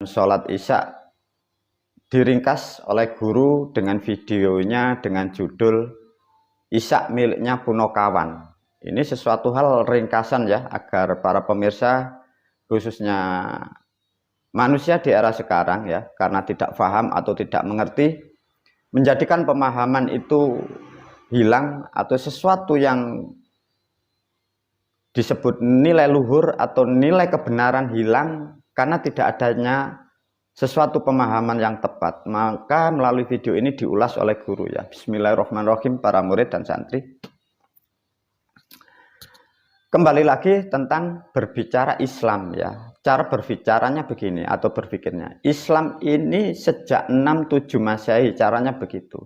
sholat isya diringkas oleh guru dengan videonya dengan judul Isya miliknya Punokawan. Ini sesuatu hal ringkasan ya, agar para pemirsa khususnya manusia di era sekarang ya, karena tidak paham atau tidak mengerti, menjadikan pemahaman itu hilang atau sesuatu yang disebut nilai luhur atau nilai kebenaran hilang karena tidak adanya sesuatu pemahaman yang tepat. Maka melalui video ini diulas oleh guru ya. Bismillahirrahmanirrahim para murid dan santri. Kembali lagi tentang berbicara Islam ya. Cara berbicaranya begini atau berpikirnya. Islam ini sejak 6-7 Masehi, caranya begitu.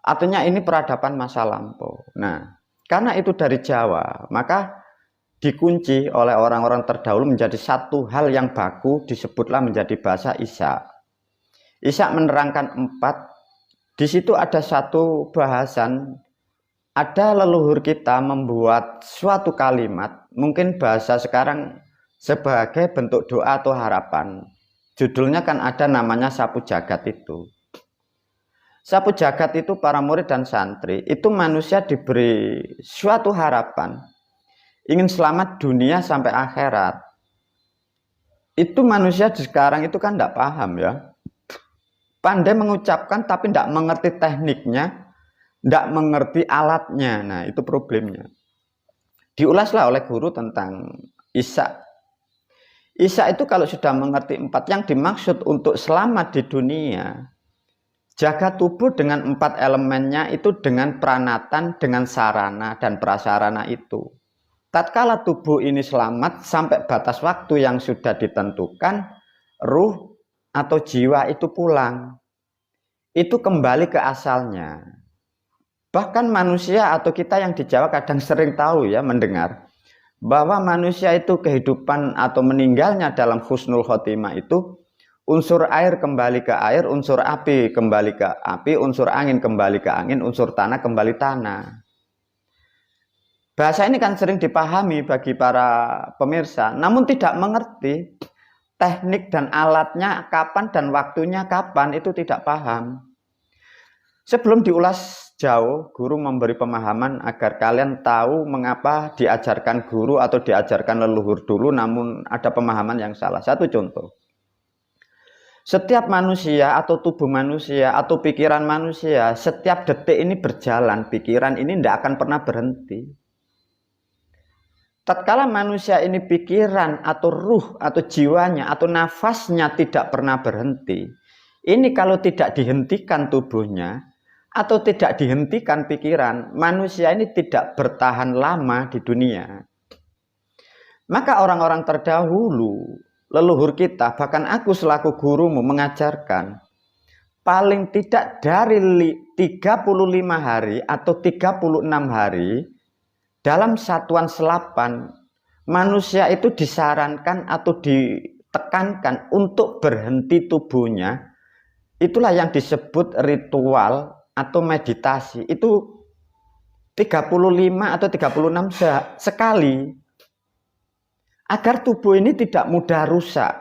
Artinya ini peradaban masa lampau. Nah, karena itu dari Jawa, maka dikunci oleh orang-orang terdahulu menjadi satu hal yang baku, disebutlah menjadi bahasa Isya. Isya menerangkan 4. Di situ ada satu bahasan, ada leluhur kita membuat suatu kalimat, mungkin bahasa sekarang sebagai bentuk doa atau harapan. Judulnya kan ada namanya sapu jagat itu. Sapu jagat itu para murid dan santri, itu manusia diberi suatu harapan, ingin selamat dunia sampai akhirat. Itu manusia di sekarang itu kan tidak paham ya. Pandai mengucapkan tapi tidak mengerti tekniknya, tidak mengerti alatnya. Nah itu problemnya. Diulaslah oleh guru tentang Isya. Isya itu kalau sudah mengerti 4, yang dimaksud untuk selamat di dunia, jaga tubuh dengan 4 elemennya itu dengan peranatan, dengan sarana dan prasarana itu. Tatkala tubuh ini selamat sampai batas waktu yang sudah ditentukan, ruh atau jiwa itu pulang. Itu kembali ke asalnya. Bahkan manusia atau kita yang di Jawa kadang sering tahu ya, mendengar bahwa manusia itu kehidupan atau meninggalnya dalam husnul khotimah itu unsur air kembali ke air, unsur api kembali ke api, unsur angin kembali ke angin, unsur tanah kembali tanah. Bahasa ini kan sering dipahami bagi para pemirsa, namun tidak mengerti teknik dan alatnya kapan dan waktunya kapan, itu tidak paham. Sebelum diulas jauh, guru memberi pemahaman agar kalian tahu mengapa diajarkan guru atau diajarkan leluhur dulu, namun ada pemahaman yang salah. Satu contoh. Setiap manusia atau tubuh manusia atau pikiran manusia, setiap detik ini berjalan, pikiran ini tidak akan pernah berhenti. Tatkala manusia ini pikiran atau ruh atau jiwanya atau nafasnya tidak pernah berhenti, ini kalau tidak dihentikan tubuhnya atau tidak dihentikan pikiran, manusia ini tidak bertahan lama di dunia. Maka orang-orang terdahulu, leluhur kita, bahkan aku selaku gurumu mengajarkan, paling tidak dari 35 hari atau 36 hari, dalam satuan selapan, manusia itu disarankan atau ditekankan untuk berhenti tubuhnya. Itulah yang disebut ritual atau meditasi. Itu 35 atau 36 sekali. Agar tubuh ini tidak mudah rusak,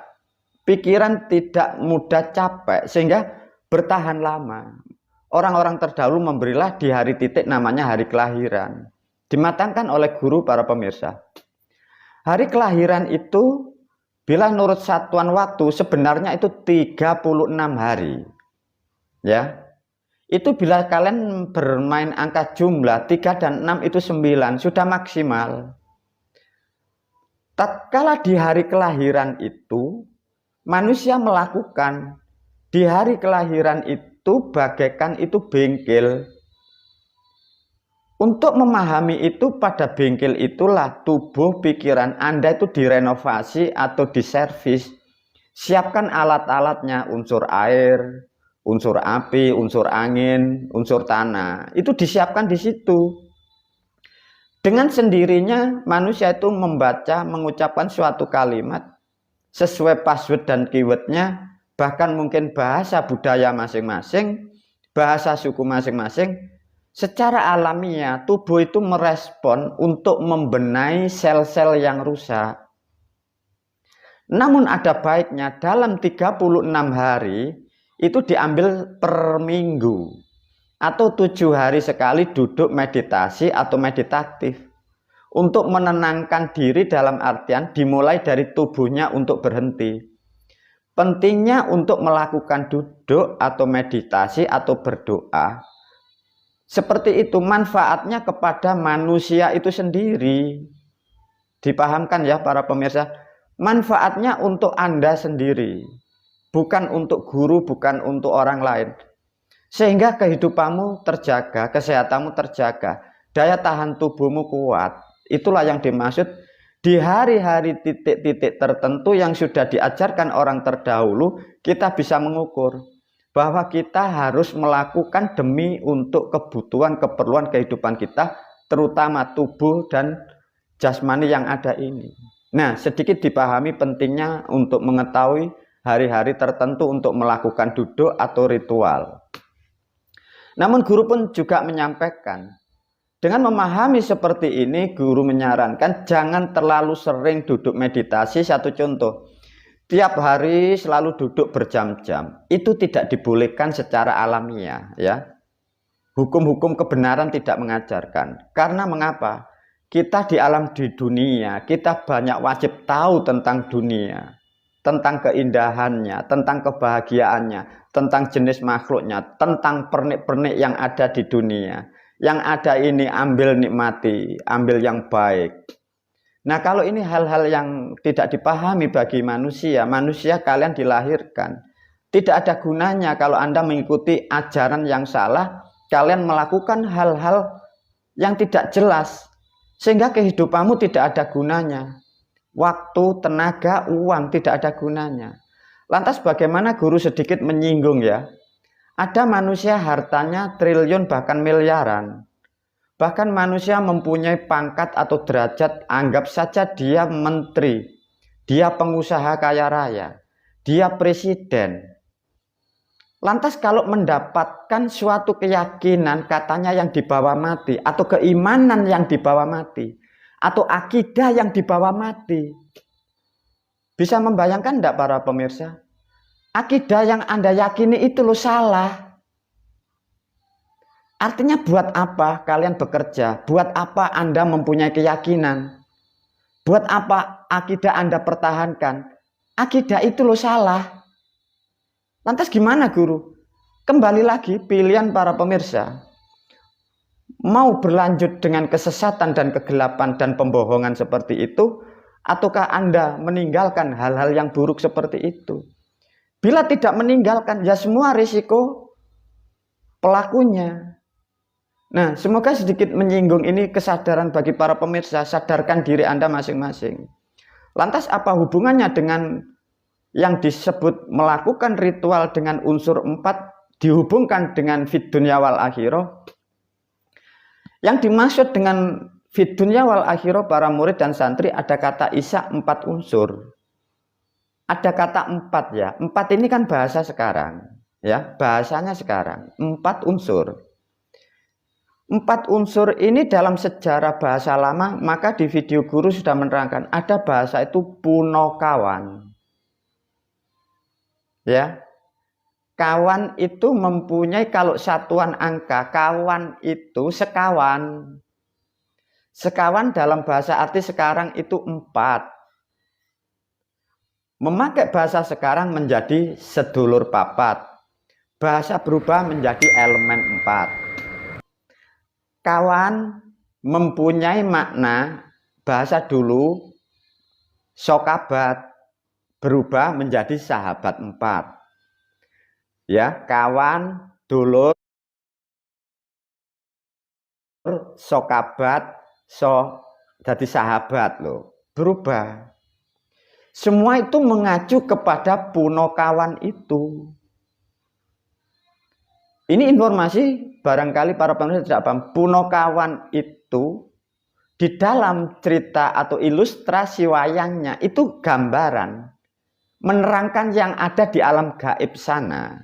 pikiran tidak mudah capek, sehingga bertahan lama. Orang-orang terdahulu memberilah di hari titik namanya hari kelahiran. Dimatangkan oleh guru para pemirsa. Hari kelahiran itu bila menurut satuan waktu sebenarnya itu 36 hari. Ya. Itu bila kalian bermain angka jumlah 3 dan 6 itu 9, sudah maksimal. Tatkala di hari kelahiran itu manusia melakukan, di hari kelahiran itu bagaikan itu bengkel. Untuk memahami itu, pada bengkel itulah tubuh pikiran Anda itu direnovasi atau diservis. Siapkan alat-alatnya, unsur air, unsur api, unsur angin, unsur tanah. Itu disiapkan di situ. Dengan sendirinya manusia itu membaca, mengucapkan suatu kalimat sesuai password dan keywordnya, bahkan mungkin bahasa budaya masing-masing, bahasa suku masing-masing. Secara alamiah tubuh itu merespon untuk membenahi sel-sel yang rusak. Namun ada baiknya dalam 36 hari itu diambil per minggu atau 7 hari sekali duduk meditasi atau meditatif untuk menenangkan diri, dalam artian dimulai dari tubuhnya untuk berhenti. Pentingnya untuk melakukan duduk atau meditasi atau berdoa seperti itu, manfaatnya kepada manusia itu sendiri. Dipahamkan ya para pemirsa, manfaatnya untuk Anda sendiri, bukan untuk guru, bukan untuk orang lain. Sehingga kehidupanmu terjaga, kesehatanmu terjaga, daya tahan tubuhmu kuat. Itulah yang dimaksud di hari-hari titik-titik tertentu yang sudah diajarkan orang terdahulu, kita bisa mengukur bahwa kita harus melakukan demi untuk kebutuhan, keperluan kehidupan kita, terutama tubuh dan jasmani yang ada ini. Nah, sedikit dipahami pentingnya untuk mengetahui hari-hari tertentu untuk melakukan duduk atau ritual. Namun guru pun juga menyampaikan, dengan memahami seperti ini, guru menyarankan jangan terlalu sering duduk meditasi. Satu contoh, tiap hari selalu duduk berjam-jam, itu tidak dibolehkan secara alamiah ya. Hukum-hukum kebenaran tidak mengajarkan. Karena mengapa? Kita di alam di dunia, kita banyak wajib tahu tentang dunia, tentang keindahannya, tentang kebahagiaannya, tentang jenis makhluknya, tentang pernik-pernik yang ada di dunia. Yang ada ini ambil nikmati, ambil yang baik. Nah, kalau ini hal-hal yang tidak dipahami bagi manusia, kalian dilahirkan. Tidak ada gunanya kalau Anda mengikuti ajaran yang salah, kalian melakukan hal-hal yang tidak jelas. Sehingga kehidupanmu tidak ada gunanya. Waktu, tenaga, uang tidak ada gunanya. Lantas bagaimana guru sedikit menyinggung ya. Ada manusia hartanya triliun bahkan miliaran. Bahkan manusia mempunyai pangkat atau derajat, anggap saja dia menteri, dia pengusaha kaya raya, dia presiden. Lantas kalau mendapatkan suatu keyakinan katanya yang dibawa mati, atau keimanan yang dibawa mati, atau akidah yang dibawa mati, bisa membayangkan tidak para pemirsa? Akidah yang Anda yakini itu loh salah. Artinya buat apa kalian bekerja? Buat apa Anda mempunyai keyakinan? Buat apa akidah Anda pertahankan? Akidah itu loh salah. Lantas gimana guru? Kembali lagi pilihan para pemirsa. Mau berlanjut dengan kesesatan dan kegelapan dan pembohongan seperti itu, ataukah Anda meninggalkan hal-hal yang buruk seperti itu? Bila tidak meninggalkan, ya semua risiko pelakunya. Nah, semoga sedikit menyinggung ini kesadaran bagi para pemirsa, sadarkan diri Anda masing-masing. Lantas apa hubungannya dengan yang disebut melakukan ritual dengan unsur 4 dihubungkan dengan fid dunya wal akhirah? Yang dimaksud dengan fid dunya wal akhirah para murid dan santri ada kata isya 4 unsur. Ada kata 4 ya. 4 ini kan bahasa sekarang ya, bahasanya sekarang 4 unsur. 4 unsur ini dalam sejarah bahasa lama, maka di video guru sudah menerangkan ada bahasa itu punokawan. Ya, kawan itu mempunyai, kalau satuan angka, kawan itu sekawan. Sekawan dalam bahasa arti sekarang itu 4. Memakai bahasa sekarang menjadi sedulur papat. Bahasa berubah menjadi elemen 4. Kawan mempunyai makna bahasa dulu sokabat, berubah menjadi sahabat 4. Ya, kawan, dulur, sokabat, jadi sahabat loh, berubah. Semua itu mengacu kepada punokawan itu. Ini informasi barangkali para pemirsa tidak paham. Punokawan itu di dalam cerita atau ilustrasi wayangnya itu gambaran menerangkan yang ada di alam gaib sana.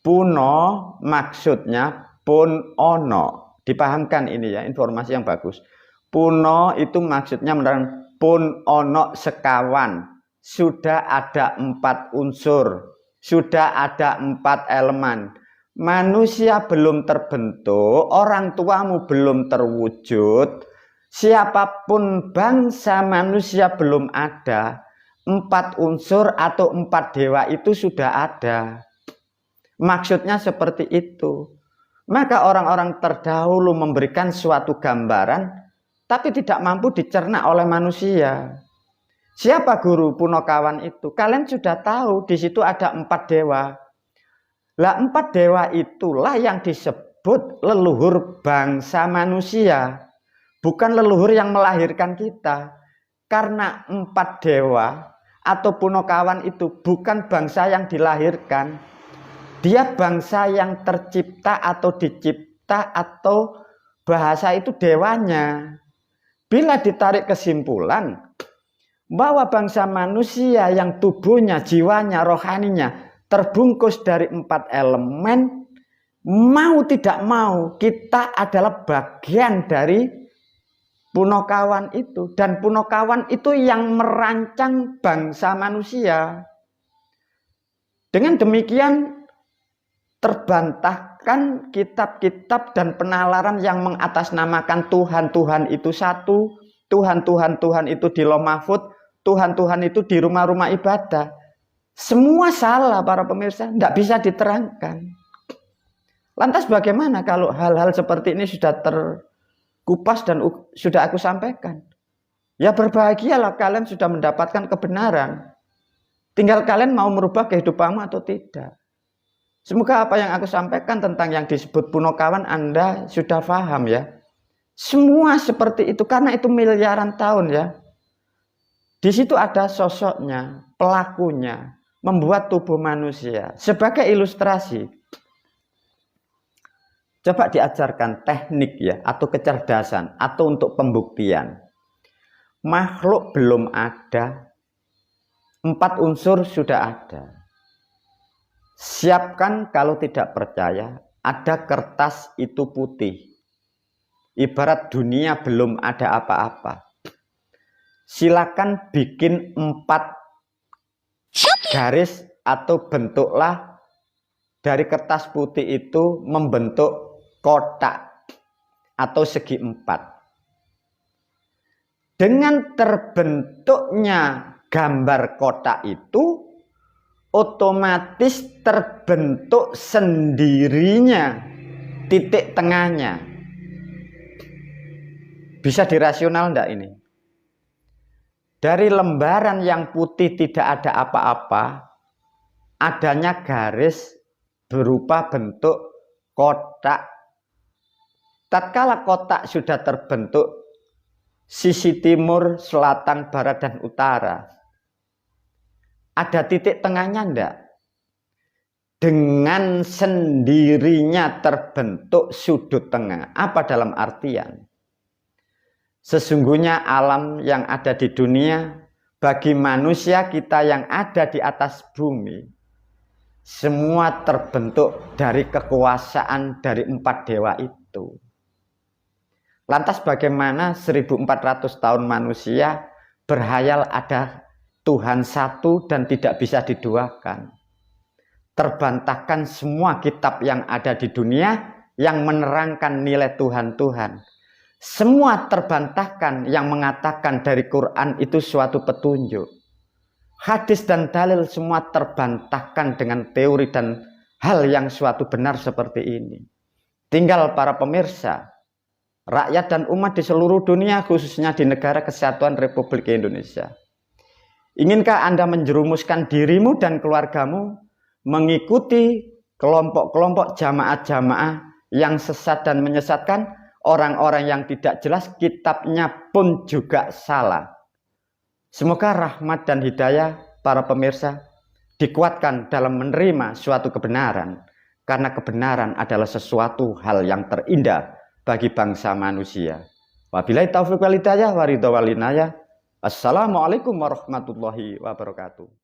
Puno maksudnya pun ono. Dipahamkan ini ya, informasi yang bagus. Puno itu maksudnya menerangkan pun ono sekawan. sudah ada 4 unsur, sudah ada 4 elemen. Manusia belum terbentuk, orang tuamu belum terwujud, siapapun bangsa manusia belum ada, 4 unsur atau 4 dewa itu sudah ada. Maksudnya seperti itu. Maka orang-orang terdahulu memberikan suatu gambaran, tapi tidak mampu dicerna oleh manusia. Siapa guru Punokawan itu? Kalian sudah tahu, di situ ada 4 dewa. Lah 4 dewa itulah yang disebut leluhur bangsa manusia. Bukan leluhur yang melahirkan kita. Karena 4 dewa atau Punokawan itu bukan bangsa yang dilahirkan. Dia bangsa yang tercipta atau dicipta, atau bahasa itu dewanya. Bila ditarik kesimpulan bahwa bangsa manusia yang tubuhnya, jiwanya, rohaninya terbungkus dari 4 elemen, mau tidak mau kita adalah bagian dari Punokawan itu. Dan Punokawan itu yang merancang bangsa manusia. Dengan demikian terbantahkan kitab-kitab dan penalaran yang mengatasnamakan Tuhan-Tuhan itu satu, Tuhan itu di Lauh Mahfudz, Tuhan itu di rumah-rumah ibadah. Semua salah para pemirsa, tidak bisa diterangkan. Lantas bagaimana kalau hal-hal seperti ini sudah terkupas dan sudah aku sampaikan? Ya berbahagialah kalian sudah mendapatkan kebenaran. Tinggal kalian mau merubah kehidupanmu atau tidak. Semoga apa yang aku sampaikan tentang yang disebut Punokawan Anda sudah paham ya. Semua seperti itu karena itu miliaran tahun ya. Di situ ada sosoknya, pelakunya, membuat tubuh manusia. Sebagai ilustrasi, coba diajarkan teknik ya, atau kecerdasan, atau untuk pembuktian. Makhluk belum ada, 4 unsur sudah ada. Siapkan kalau tidak percaya, ada kertas itu putih. Ibarat dunia belum ada apa-apa. Silakan bikin 4 garis atau bentuklah dari kertas putih itu membentuk kotak atau segi 4. Dengan terbentuknya gambar kotak itu, otomatis terbentuk sendirinya titik tengahnya. Bisa dirasional enggak ini? Dari lembaran yang putih tidak ada apa-apa, adanya garis berupa bentuk kotak. Tatkala kotak sudah terbentuk, sisi timur, selatan, barat, dan utara, ada titik tengahnya enggak? Dengan sendirinya terbentuk sudut tengah. Apa dalam artian? Sesungguhnya alam yang ada di dunia, bagi manusia kita yang ada di atas bumi, semua terbentuk dari kekuasaan dari 4 dewa itu. Lantas bagaimana 1400 tahun manusia berhayal ada Tuhan satu dan tidak bisa diduakan? Terbantahkan semua kitab yang ada di dunia yang menerangkan nilai Tuhan-Tuhan. Semua terbantahkan yang mengatakan dari Quran itu suatu petunjuk. Hadis dan dalil semua terbantahkan dengan teori dan hal yang suatu benar seperti ini. Tinggal para pemirsa, rakyat dan umat di seluruh dunia, khususnya di negara Kesatuan Republik Indonesia. Inkah Anda menjerumuskan dirimu dan keluargamu mengikuti kelompok-kelompok jamaah-jamaah yang sesat dan menyesatkan, orang-orang yang tidak jelas kitabnya pun juga salah? Semoga rahmat dan hidayah para pemirsa dikuatkan dalam menerima suatu kebenaran, karena kebenaran adalah sesuatu hal yang terindah bagi bangsa manusia. Wabillahi taufiq wal hidayah wa ridha wal inayah. Assalamualaikum warahmatullahi wabarakatuh.